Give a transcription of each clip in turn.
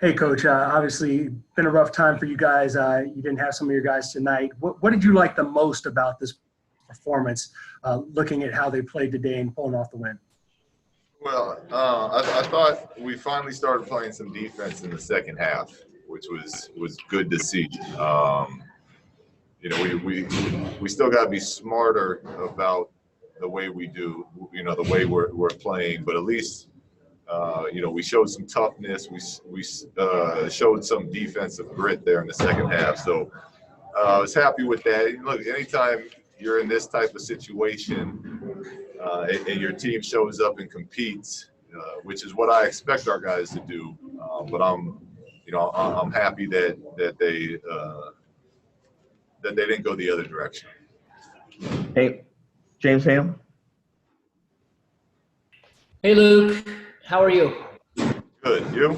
Hey, Coach. Obviously, been a rough time for you guys. You didn't have some of your guys tonight. What did you like the most about this performance, looking at how they played today and pulling off the win? Well, I thought we finally started playing some defense in the second half, which was good to see. We still got to be smarter about the way we do, the way we're playing. But at least, we showed some toughness. We showed some defensive grit there in the second half. So I was happy with that. Look, anytime you're in this type of situation and your team shows up and competes, which is what I expect our guys to do. But I'm happy that they didn't go the other direction. Hey, James Ham. Hey, Luke. How are you? Good. You?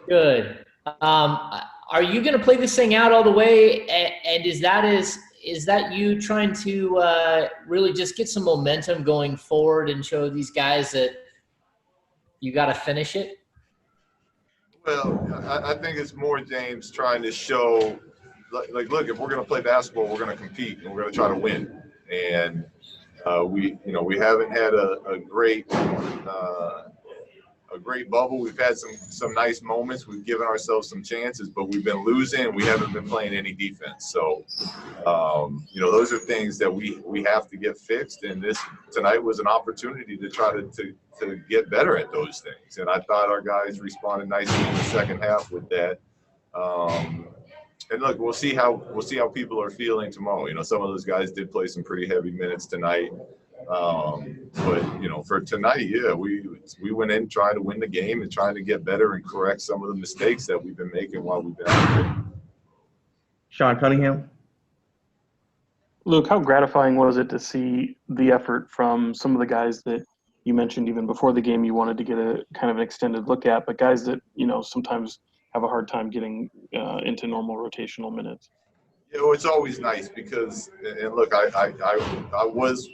Good. Are you going to play this thing out all the way? And is that you trying to really just get some momentum going forward and show these guys that you got to finish it? Well, I think it's more James trying to show, like, look, if we're going to play basketball, we're going to compete and we're going to try to win. And we haven't had a great bubble. We've had some nice moments. We've given ourselves some chances, but we've been losing and we haven't been playing any defense. So, those are things that we have to get fixed. And tonight was an opportunity to try to get better at those things. And I thought our guys responded nicely in the second half with that. And look, we'll see how people are feeling tomorrow. Some of those guys did play some pretty heavy minutes tonight. But for tonight, yeah, we went in trying to win the game and trying to get better and correct some of the mistakes that we've been making while we've been out there. Sean Cunningham. Luke, how gratifying was it to see the effort from some of the guys that you mentioned even before the game you wanted to get a kind of an extended look at, but guys that, sometimes have a hard time getting into normal rotational minutes? It's always nice because, and look, I was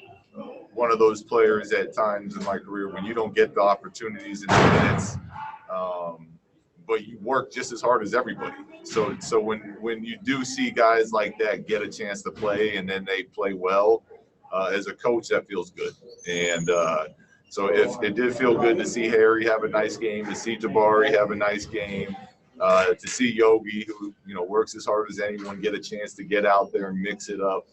one of those players at times in my career when you don't get the opportunities in the minutes, but you work just as hard as everybody. So when you do see guys like that get a chance to play and then they play well, as a coach, that feels good. And so if it did feel good to see Harry have a nice game, to see Jabari have a nice game, to see Yogi, who works as hard as anyone, get a chance to get out there and mix it up.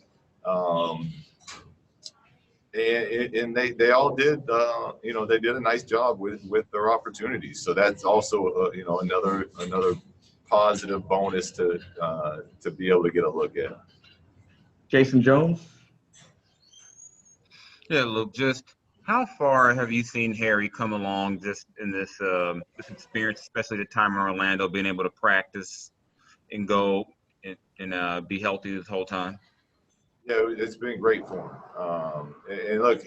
And they all did, they did a nice job with their opportunities. So that's also, another positive bonus to be able to get a look at. Jason Jones. Yeah, Luke, just how far have you seen Harry come along just in this experience, especially the time in Orlando, being able to practice and go and be healthy this whole time? Yeah, it's been great for him. And look,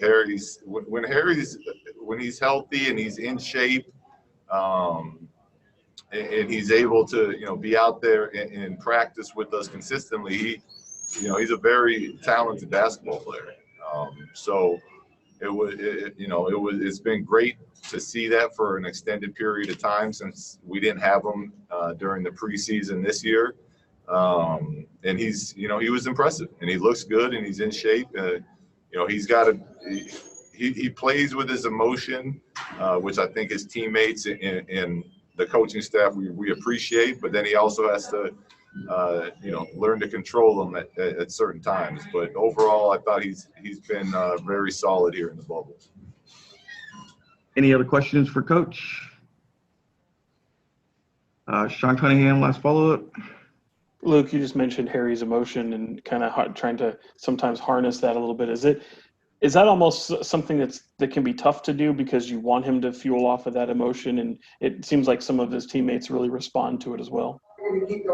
when he's healthy and he's in shape, and he's able to, be out there and practice with us consistently, he's a very talented basketball player. So it's been great to see that for an extended period of time since we didn't have him during the preseason this year. And he was impressive and he looks good and he's in shape. He plays with his emotion, which I think his teammates and the coaching staff, we appreciate, but then he also has to, learn to control them at certain times. But overall, I thought he's been very solid here in the bubble. Any other questions for Coach? Sean Cunningham, last follow-up. Luke, you just mentioned Harry's emotion and kind of trying to sometimes harness that a little bit. Is that almost something that can be tough to do because you want him to fuel off of that emotion, and it seems like some of his teammates really respond to it as well?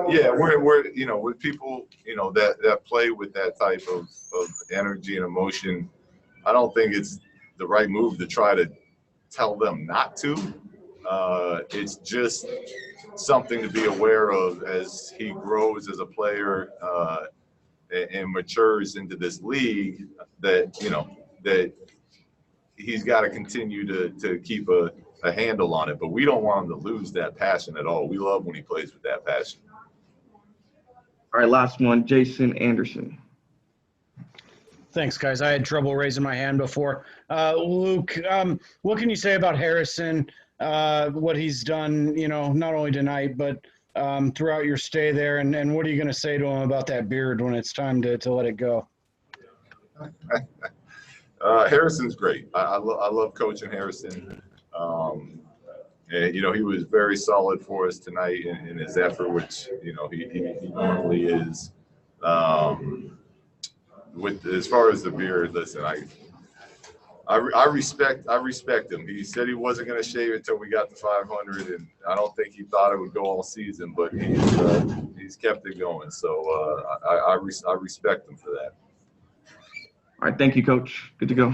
Yeah, we're with people that play with that type of energy and emotion, I don't think it's the right move to try to tell them not to. It's just something to be aware of as he grows as a player and matures into this league, that that he's got to continue to keep a a handle on it, but we don't want him to lose that passion at all. We love when he plays with that passion. All right, last one, Jason Anderson. Thanks, guys. I had trouble raising my hand before. Luke, what can you say about Harrison, what he's done, not only tonight, but throughout your stay there, and what are you going to say to him about that beard when it's time to let it go? Harrison's great. I love coaching Harrison. And, he was very solid for us tonight in his effort, which, he normally is. As far as the beard, listen, I respect him. He said he wasn't going to shave until we got to 500, and I don't think he thought it would go all season, but he's kept it going. So I respect him for that. All right, thank you, Coach. Good to go.